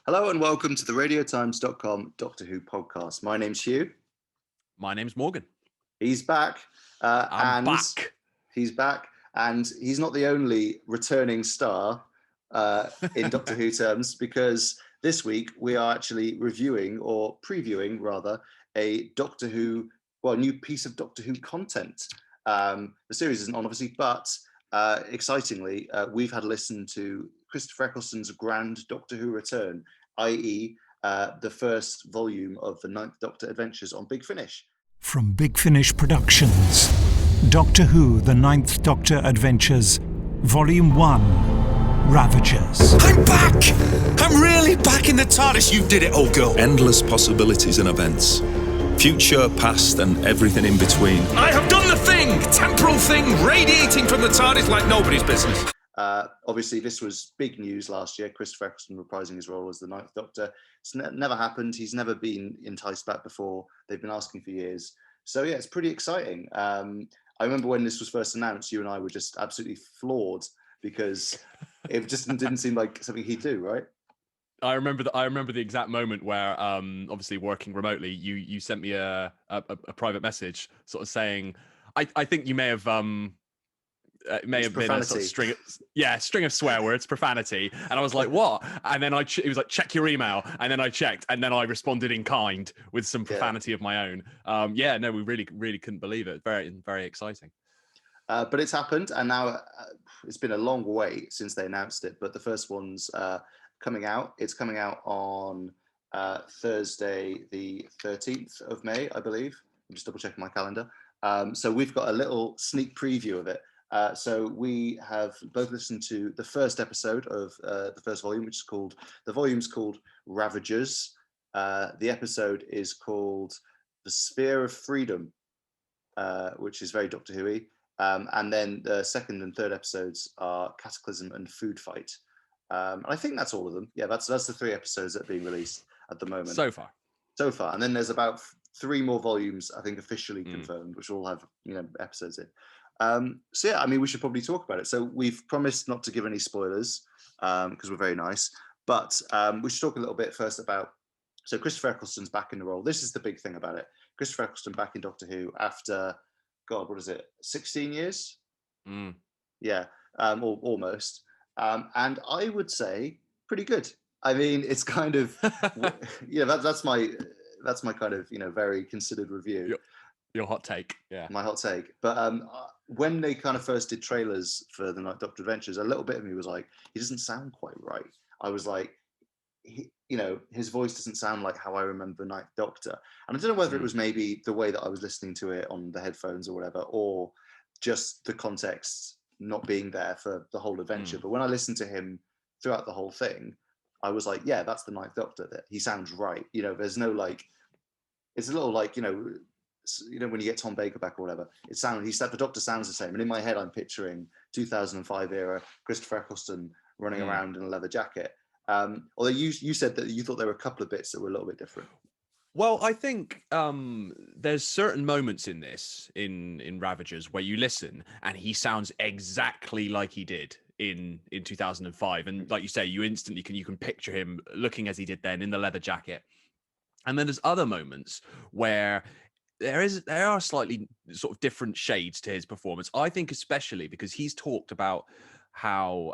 Hello and welcome to the radiotimes.com Doctor Who podcast. My name's Hugh. My name's Morgan. He's back. I'm back. He's back. And he's not the only returning star in Doctor Who terms, because this week we are actually reviewing, or previewing rather, a Doctor Who, new piece of Doctor Who content. The series isn't on, obviously, but excitingly, we've had a listen to Christopher Eccleston's grand Doctor Who return, i.e. The first volume of the Ninth Doctor Adventures on Big Finish. From Big Finish Productions, Doctor Who, The Ninth Doctor Adventures, Volume 1, Ravagers. I'm back! I'm really back in the Tardis. You did it, old girl. Endless possibilities and events. Future, past, and everything in between. I have done the thing! Temporal thing radiating from the Tardis like nobody's business. Obviously, this was big news last year. Christopher Eccleston reprising his role as the Ninth Doctor. It's never happened. He's never been enticed back before. They've been asking for years. So yeah, it's pretty exciting. I remember when this was first announced, you and I were just absolutely floored because it just didn't seem like something he'd do, right? I remember the exact moment where, obviously working remotely, you sent me a private message, sort of saying, I think you may have it may have been a sort of string of swear words, profanity, and I was like, what? And then it was like, check your email, and then I checked, and then I responded in kind with some profanity of my own. We really couldn't believe it. Very, very exciting. But it's happened, and now it's been a long wait since they announced it. But the first one's coming out. It's coming out on Thursday, the 13th of May, I believe. I'm just double checking my calendar. So we've got a little sneak preview of it. So we have both listened to the first episode of the first volume, which is called, the volume's called Ravagers. The episode is called The Sphere of Freedom, which is very Doctor Who-y. And then the second and third episodes are Cataclysm and Food Fight. I think that's all of them. Yeah, that's the 3 episodes that are being released at the moment. So far. And then there's about 3 more volumes, I think, officially confirmed, which all have episodes in. We should probably talk about it. So we've promised not to give any spoilers because we're very nice, but we should talk a little bit first about, so Christopher Eccleston's back in the role. This is the big thing about it. Christopher Eccleston back in Doctor Who after, 16 years? Yeah, almost. And I would say pretty good. I mean, it's kind of, that's my kind of, very considered review. Your hot take, yeah. My hot take. But when they kind of first did trailers for the Ninth Doctor Adventures, a little bit of me was like, he doesn't sound quite right. I was like, his voice doesn't sound like how I remember Ninth Doctor. And I don't know whether it was maybe the way that I was listening to it on the headphones or whatever, or just the context not being there for the whole adventure. But when I listened to him throughout the whole thing, I was like, yeah, that's the Ninth Doctor. That he sounds right. There's no like, it's a little like, when you get Tom Baker back or whatever, the Doctor sounds the same. And in my head, I'm picturing 2005 era Christopher Eccleston running around in a leather jacket. Although you said that you thought there were a couple of bits that were a little bit different. Well, I think there's certain moments in this, in Ravagers, where you listen and he sounds exactly like he did in 2005. And like you say, you instantly you can picture him looking as he did then in the leather jacket. And then there's other moments where there are slightly sort of different shades to his performance. I think especially because he's talked about how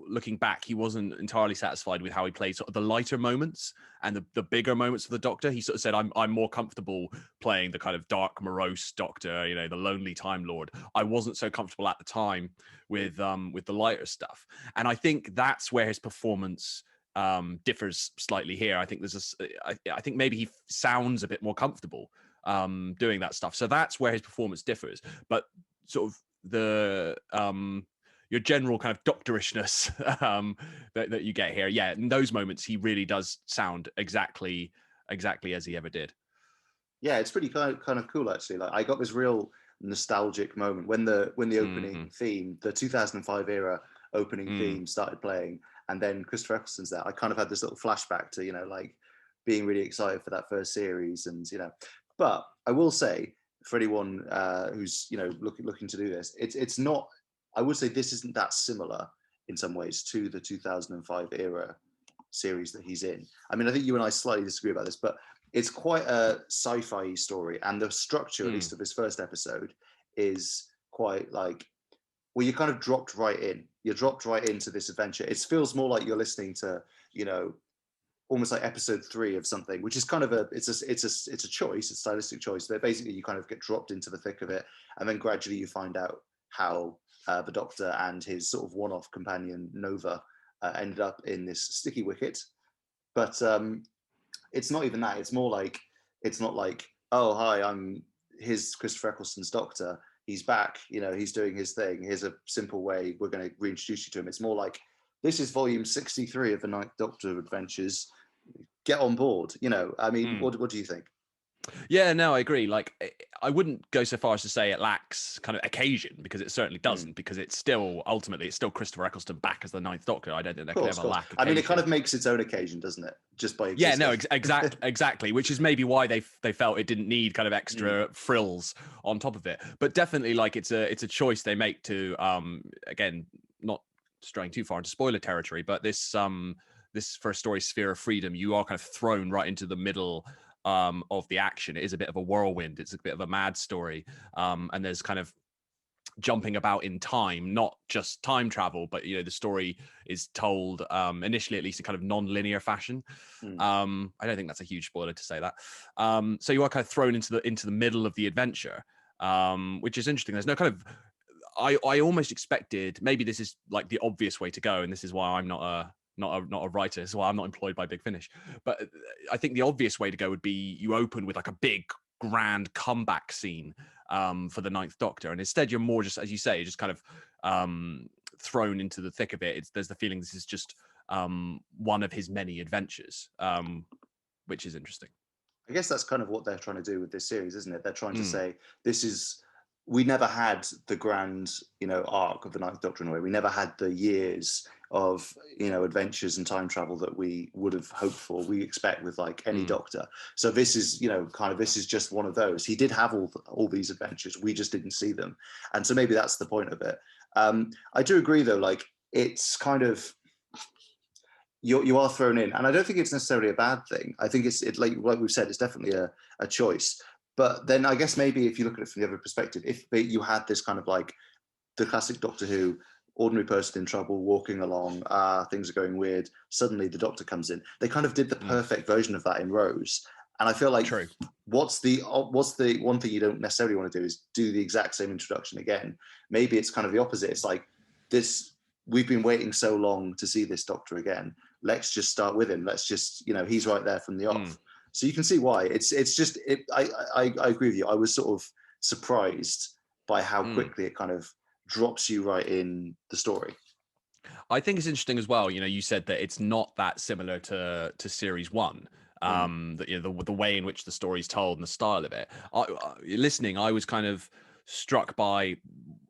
looking back, he wasn't entirely satisfied with how he played sort of the lighter moments and the bigger moments of the Doctor. He sort of said, I'm more comfortable playing the kind of dark, morose Doctor, the lonely Time Lord. I wasn't so comfortable at the time with the lighter stuff. And I think that's where his performance differs slightly here. I think I think maybe he sounds a bit more comfortable doing that stuff. So that's where his performance differs. But sort of the your general kind of doctorishness that you get here, yeah, in those moments he really does sound exactly as he ever did. Yeah, it's pretty kind of cool actually. Like I got this real nostalgic moment when the opening theme, the 2005 era opening theme started playing, and then Christopher Eccleston's there. I kind of had this little flashback to like being really excited for that first series, and But I will say, for anyone who's looking to do this, it's not. I would say this isn't that similar in some ways to the 2005 era series that he's in. I mean, I think you and I slightly disagree about this, but it's quite a sci-fi story, and the structure, at least of his first episode, is quite like, well, you kind of dropped right in. You're dropped right into this adventure. It feels more like you're listening to, you know, almost like episode 3 of something, which is kind of it's a choice, a stylistic choice. That basically you kind of get dropped into the thick of it, and then gradually you find out how the Doctor and his sort of one-off companion Nova ended up in this sticky wicket. But it's not even that. It's more like, it's not like, oh hi, I'm Christopher Eccleston's Doctor. He's back. You know, he's doing his thing. Here's a simple way we're going to reintroduce you to him. It's more like, this is volume 63 of the Ninth Doctor Adventures. Get on board. You know, I mean, what do you think? Yeah, no, I agree. Like, I wouldn't go so far as to say it lacks kind of occasion, because it certainly doesn't, because it's still, ultimately, it's still Christopher Eccleston back as the Ninth Doctor. I don't think there could ever lack occasion. I mean, it kind of makes its own occasion, doesn't it? Just by existing. Yeah, no, exactly, which is maybe why they felt it didn't need kind of extra frills on top of it. But definitely, like, it's a choice they make to, again, not straying too far into spoiler territory, but this first story, Sphere of Freedom, you are kind of thrown right into the middle of the action. It is a bit of a whirlwind. It's a bit of a mad story, and there's kind of jumping about in time, not just time travel, but you know, the story is told initially, at least, in kind of non-linear fashion. I don't think that's a huge spoiler to say that. So you are kind of thrown into the middle of the adventure, which is interesting. There's no kind of, I almost expected, maybe this is like the obvious way to go, and this is why I'm not a writer. This is why I'm not employed by Big Finish. But I think the obvious way to go would be you open with like a big grand comeback scene for the Ninth Doctor, and instead you're more just, as you say, just kind of thrown into the thick of it. There's the feeling this is just one of his many adventures, which is interesting. I guess that's kind of what they're trying to do with this series, isn't it? They're trying to say, we never had the grand, you know, arc of the Ninth Doctor in a way. We never had the years of, you know, adventures and time travel that we would have hoped for, we expect with like any Doctor. So this is, you know, kind of, this is just one of those. He did have all these adventures, we just didn't see them. And so maybe that's the point of it. I do agree though, like, it's kind of, you are thrown in, and I don't think it's necessarily a bad thing. I think it's like we've said, it's definitely a choice. But then I guess maybe if you look at it from the other perspective, if you had this kind of like the classic Doctor Who, ordinary person in trouble, walking along, things are going weird, suddenly the Doctor comes in. They kind of did the perfect version of that in Rose. And I feel like what's the one thing you don't necessarily want to do is do the exact same introduction again. Maybe it's kind of the opposite. It's like, this, we've been waiting so long to see this Doctor again. Let's just start with him. Let's just, you know, he's right there from the off. So you can see why. It's just, I agree with you. I was sort of surprised by how quickly it kind of drops you right in the story. I think it's interesting as well. You know, you said that it's not that similar to series 1. That, you know, the way in which the story's told and the style of it. Listening, I was kind of struck by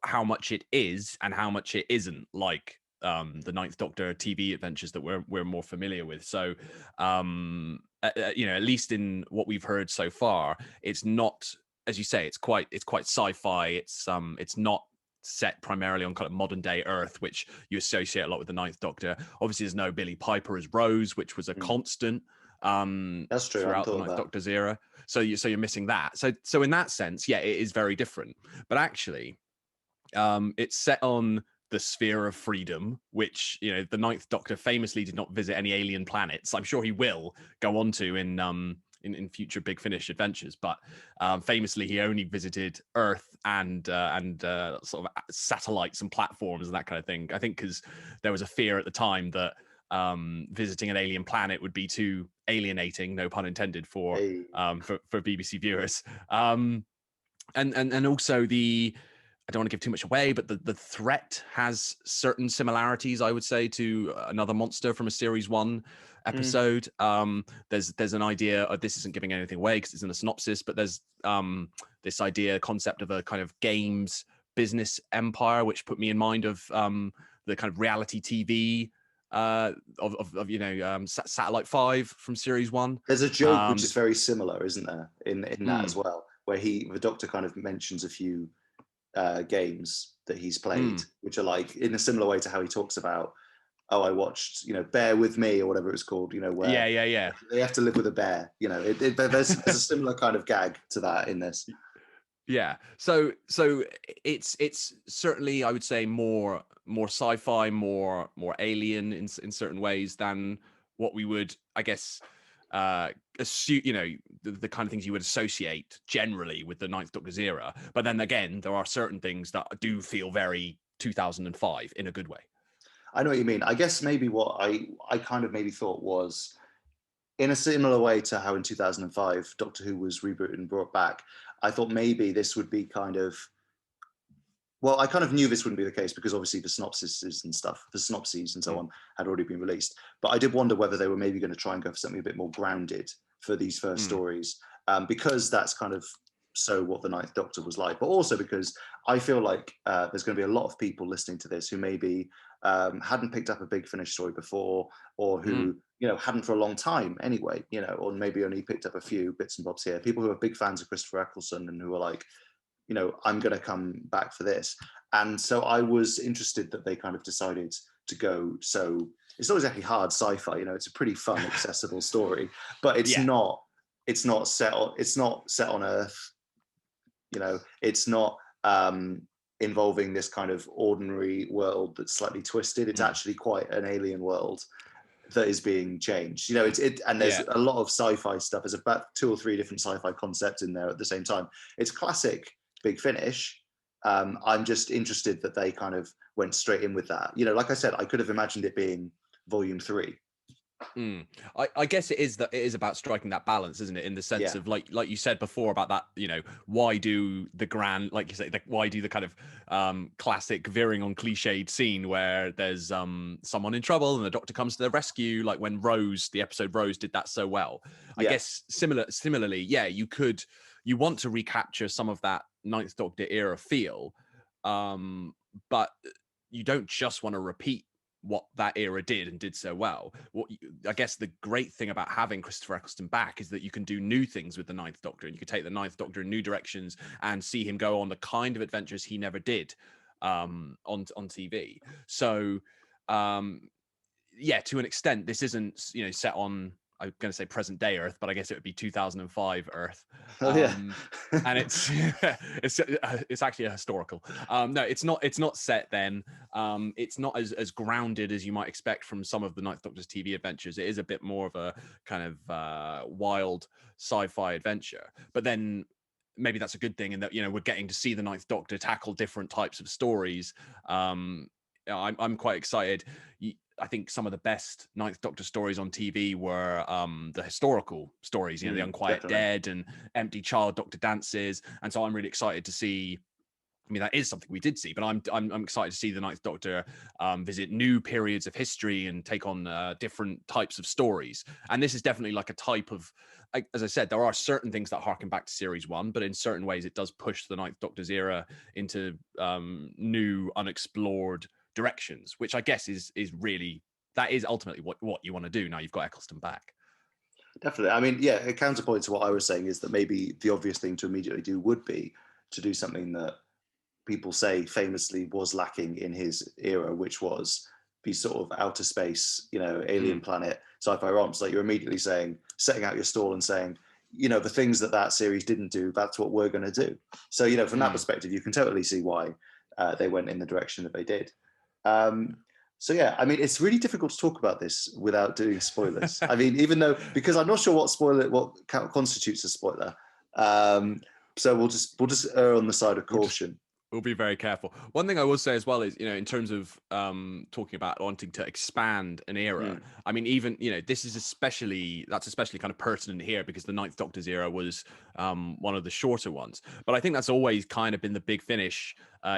how much it is and how much it isn't like the Ninth Doctor TV adventures that we're more familiar with. So, you know, at least in what we've heard so far, it's not, as you say, it's quite sci-fi. It's not set primarily on kind of modern day Earth, which you associate a lot with the Ninth Doctor. Obviously, there's no Billie Piper as Rose, which was a constant. That's true. Throughout the Ninth Doctor's era. So you're missing that. So in that sense, yeah, it is very different. But actually, it's set on the Sphere of Freedom, which, you know, the Ninth Doctor famously did not visit any alien planets. I'm sure he will go on to in future Big Finish adventures, but famously he only visited Earth and sort of satellites and platforms and that kind of thing. I think because there was a fear at the time that visiting an alien planet would be too alienating, no pun intended, for BBC viewers. And also I don't want to give too much away, but the threat has certain similarities, I would say, to another monster from a series 1 episode. There's an idea of, this isn't giving anything away because it's in the synopsis, but there's this concept of a kind of games business empire, which put me in mind of the kind of reality TV of you know, Satellite 5 from series 1. There's a joke which is very similar, isn't there, in that as well, where the Doctor kind of mentions a few games that he's played, which are like in a similar way to how he talks about I watched, Bear With Me or whatever it was called, where Yeah. they have to live with a bear. There's a similar kind of gag to that in this. Yeah. So it's certainly, I would say, more sci-fi, more alien in certain ways than what we would, I guess, assume, the kind of things you would associate generally with the Ninth Doctor's era. But then again, there are certain things that do feel very 2005 in a good way. I know what you mean. I guess maybe what I kind of maybe thought was, in a similar way to how in 2005 Doctor Who was rebooted and brought back, I thought maybe this would be kind of, well, I kind of knew this wouldn't be the case because obviously the synopses and so on had already been released. But I did wonder whether they were maybe going to try and go for something a bit more grounded for these first stories, because that's kind of so what the Ninth Doctor was like, but also because I feel like there's going to be a lot of people listening to this who maybe hadn't picked up a Big Finish story before, or who hadn't for a long time anyway, or maybe only picked up a few bits and bobs here. People who are big fans of Christopher Eccleston and who are like, I'm going to come back for this. And so I was interested that they kind of decided to go. So it's not exactly hard sci-fi, it's a pretty fun, accessible story, but it's not set on Earth. It's not involving this kind of ordinary world that's slightly twisted. It's actually quite an alien world that is being changed. And there's a lot of sci-fi stuff. There's about 2 or 3 different sci-fi concepts in there at the same time. It's classic Big Finish. I'm just interested that they kind of went straight in with that. Like I said, I could have imagined it being volume 3. I guess it is about striking that balance, isn't it? In the sense of like you said before about that, why do the grand, like you say, why do the kind of classic veering on cliched scene where there's someone in trouble and the Doctor comes to their rescue, like when the episode Rose did that so well. I guess similarly, you want to recapture some of that Ninth Doctor era feel, but you don't just want to repeat what that era did and did so well. I guess the great thing about having Christopher Eccleston back is that you can do new things with the Ninth Doctor, and you can take the Ninth Doctor in new directions and see him go on the kind of adventures he never did on TV. So to an extent, this isn't set on, I'm going to say present day Earth, but I guess it would be 2005 Earth. And it's actually a historical. No, it's not set then. It's not as grounded as you might expect from some of the Ninth Doctor's TV adventures. It is a bit more of a kind of wild sci-fi adventure. But then maybe that's a good thing in that we're getting to see the Ninth Doctor tackle different types of stories. I'm quite excited. I think some of the best Ninth Doctor stories on TV were the historical stories, the Unquiet Dead and Empty Child Doctor Dances, and so I'm really excited to see. I mean, that is something we did see, but I'm excited to see the Ninth Doctor visit new periods of history and take on different types of stories. And this is definitely like a type of, as I said, there are certain things that harken back to Series 1, but in certain ways it does push the Ninth Doctor's era into new, unexplored directions, which I guess is really, that is ultimately what you want to do now you've got Eccleston back. Definitely. I mean, a counterpoint to what I was saying is that maybe the obvious thing to immediately do would be to do something that people say famously was lacking in his era, which was the sort of outer space, alien planet sci-fi romps. Like, you're immediately setting out your stall and saying, the things that series didn't do, that's what we're going to do. So, from that perspective, you can totally see why they went in the direction that they did. I mean, it's really difficult to talk about this without doing spoilers. I mean, because I'm not sure what constitutes a spoiler. So we'll just err on the side of caution. We'll be very careful. One thing I will say as well is, in terms of talking about wanting to expand an era, I mean, even, this is especially kind of pertinent here because the Ninth Doctor's era was one of the shorter ones. But I think that's always kind of been the Big Finish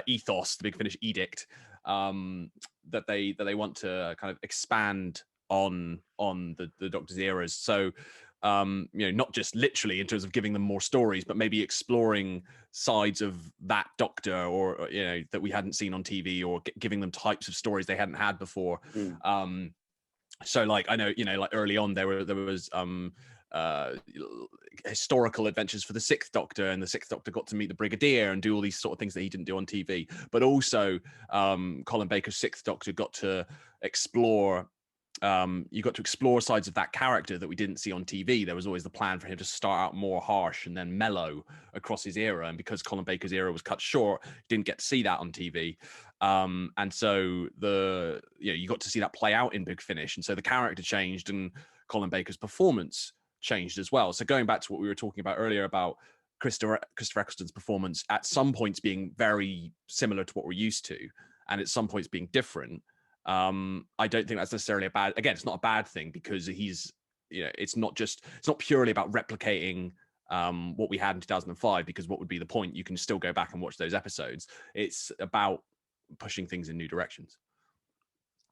ethos, the Big Finish edict, that they want to kind of expand on the Doctor's eras. So, not just literally in terms of giving them more stories, but maybe exploring sides of that Doctor or that we hadn't seen on TV, or giving them types of stories they hadn't had before. So like, I know, like early on there was historical adventures for the Sixth Doctor, and the Sixth Doctor got to meet the Brigadier and do all these sort of things that he didn't do on TV. But also, Colin Baker's Sixth Doctor got to explore. You got to explore sides of that character that we didn't see on TV. There was always the plan for him to start out more harsh and then mellow across his era. And because Colin Baker's era was cut short, didn't get to see that on TV. And so you got to see that play out in Big Finish. And so the character changed and Colin Baker's performance changed as well. So going back to what we were talking about earlier about Christopher Eccleston's performance at some points being very similar to what we're used to, and at some points being different. I don't think that's necessarily it's not a bad thing, because it's not purely about replicating what we had in 2005, because what would be the point? You can still go back and watch those episodes. It's about pushing things in new directions.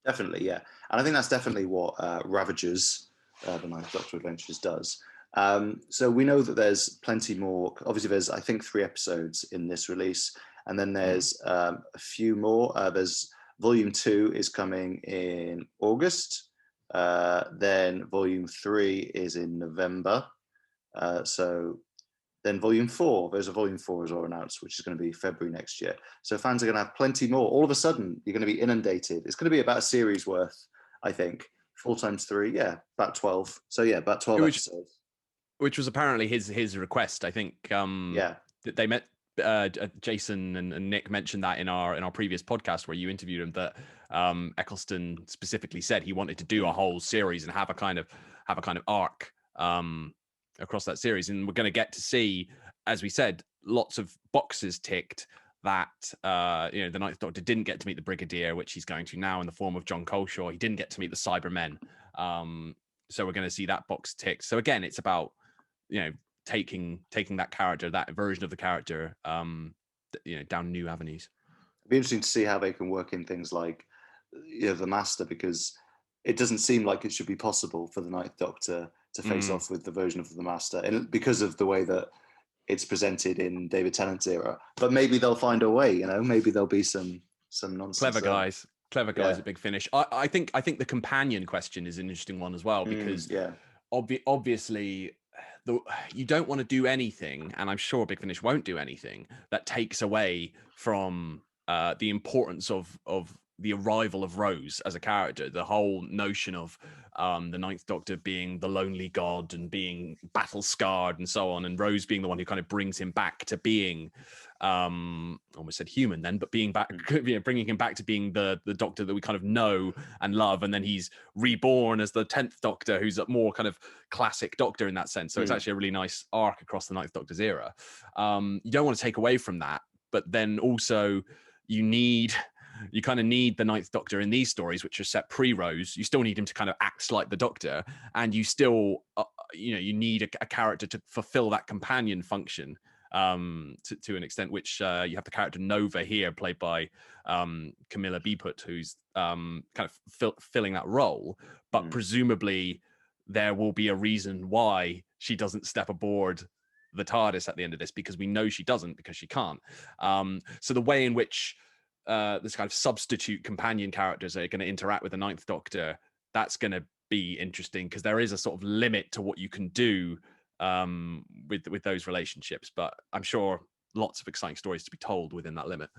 Definitely, yeah. And I think that's definitely what Ravagers, the Ninth Doctor Adventures does. So we know that there's plenty more. Obviously, there's, I think, 3 episodes in this release. And then there's a few more. There's Volume 2 is coming in August. Then Volume 3 is in November. So then Volume 4, there's a Volume 4 as well announced, which is going to be February next year. So fans are going to have plenty more. All of a sudden, you're going to be inundated. It's going to be about a series worth, I think. 4 times 3, yeah, about 12. So yeah, about 12 episodes. Which was apparently his request, I think. They met. Jason and Nick mentioned that in our previous podcast where you interviewed him, that Eccleston specifically said he wanted to do a whole series and have a kind of arc across that series. And we're going to get to see, as we said, lots of boxes ticked that the Ninth Doctor didn't get to meet the Brigadier, which he's going to now in the form of John Coleshaw. He didn't get to meet the Cybermen, so we're going to see that box ticked. So again, it's about taking that character, that version of the character, down new avenues. It'd be interesting to see how they can work in things like the Master, because it doesn't seem like it should be possible for the Ninth Doctor to face off with the version of the Master, and because of the way that it's presented in David Tennant's era. But maybe they'll find a way. Maybe there'll be some nonsense. Clever guys at Big Finish. I think the companion question is an interesting one as well, because obviously. You don't want to do anything, and I'm sure Big Finish won't do anything that takes away from the importance of the arrival of Rose as a character. The whole notion of the Ninth Doctor being the lonely god and being battle scarred and so on, and Rose being the one who kind of brings him back to being, almost said human then, but being back, bringing him back to being the Doctor that we kind of know and love, and then he's reborn as the 10th Doctor, who's a more kind of classic Doctor in that sense. So it's actually a really nice arc across the Ninth Doctor's era. You don't want to take away from that, but then also you kind of need the Ninth Doctor in these stories, which are set pre-Rose. You still need him to kind of act like the Doctor, and you still, you need a character to fulfill that companion function to an extent, which you have the character Nova here, played by Camilla Beeput, who's kind of filling that role. But presumably there will be a reason why she doesn't step aboard the TARDIS at the end of this, because we know she doesn't, because she can't. So the way in which this kind of substitute companion characters are going to interact with the Ninth Doctor, that's going to be interesting, because there is a sort of limit to what you can do with those relationships. But I'm sure lots of exciting stories to be told within that limit.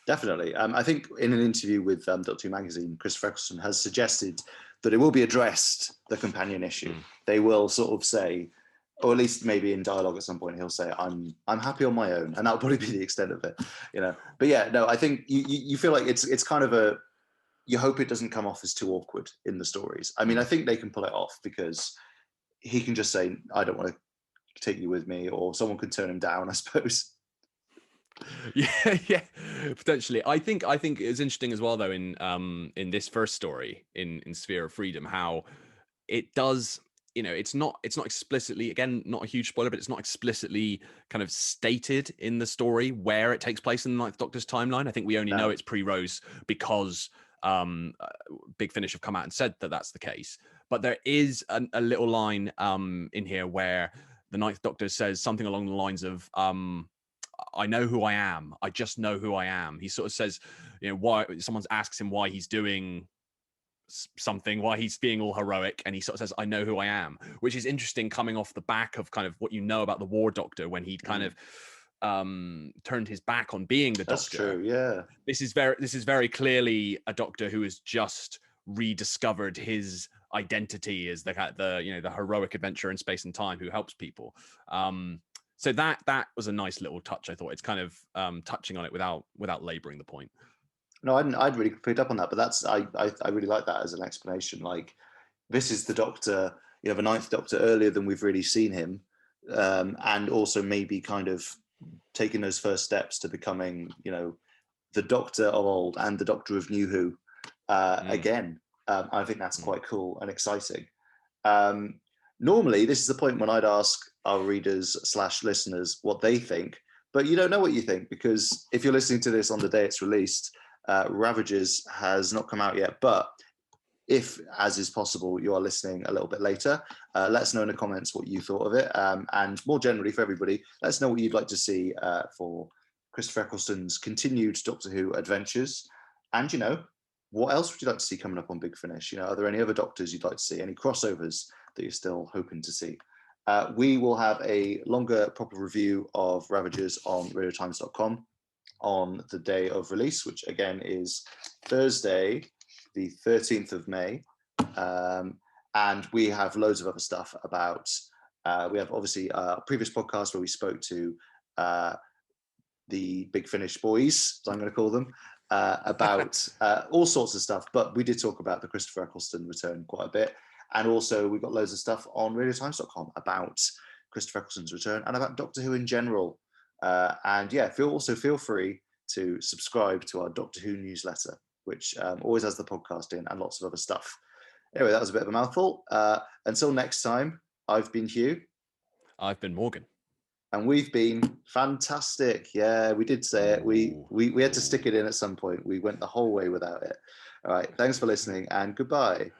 Definitely. I think in an interview with Doctor Who magazine, Christopher Eccleston has suggested that it will be addressed, the companion issue. They will sort of say, or at least maybe in dialogue at some point, he'll say, I'm happy on my own. And that'll probably be the extent of it, But yeah, no, I think you feel like it's kind of you hope it doesn't come off as too awkward in the stories. I mean, I think they can pull it off, because he can just say, I don't want to take you with me, or someone could turn him down, I suppose. Yeah, potentially. I think it's interesting as well, though, in this first story in Sphere of Freedom, how it does, it's not explicitly, again, not a huge spoiler, but it's not explicitly kind of stated in the story where it takes place in the Ninth Doctor's timeline. I think we only know it's pre-Rose because Big Finish have come out and said that that's the case. But there is a little line in here where the Ninth Doctor says something along the lines of, I know who I am. I just know who I am. He sort of says, why someone asks him why he's doing something while he's being all heroic, and he sort of says, "I know who I am," which is interesting, coming off the back of kind of what you know about the War Doctor when he'd kind of turned his back on being the That's Doctor. true, yeah. This is very clearly a Doctor who has just rediscovered his identity as the heroic adventurer in space and time who helps people. So that was a nice little touch. I thought it's kind of touching on it without laboring the point. No, I'd really picked up on that, but I really like that as an explanation. Like, this is the Doctor, you have a ninth Doctor earlier than we've really seen him, and also maybe kind of taking those first steps to becoming, the Doctor of old and the Doctor of New Who again. I think that's quite cool and exciting. Normally, this is the point when I'd ask our readers / listeners what they think, but you don't know what you think, because if you're listening to this on the day it's released, Ravagers has not come out yet. But if, as is possible, you are listening a little bit later, let us know in the comments what you thought of it. And more generally, for everybody, let us know what you'd like to see for Christopher Eccleston's continued Doctor Who adventures. And, what else would you like to see coming up on Big Finish? Are there any other Doctors you'd like to see? Any crossovers that you're still hoping to see? We will have a longer, proper review of Ravagers on radiotimes.com on the day of release, which again is Thursday, the 13th of May. And we have loads of other stuff about, we have obviously a previous podcast where we spoke to the Big Finish boys, as I'm going to call them, about all sorts of stuff. But we did talk about the Christopher Eccleston return quite a bit. And also we've got loads of stuff on radiotimes.com about Christopher Eccleston's return and about Doctor Who in general. And yeah, feel free to subscribe to our Doctor Who newsletter, which always has the podcast in and lots of other stuff. Anyway, that was a bit of a mouthful. Until next time, I've been Hugh. I've been Morgan. And we've been fantastic. Yeah, we did say it. We had to stick it in at some point. We went the whole way without it. All right. Thanks for listening and goodbye.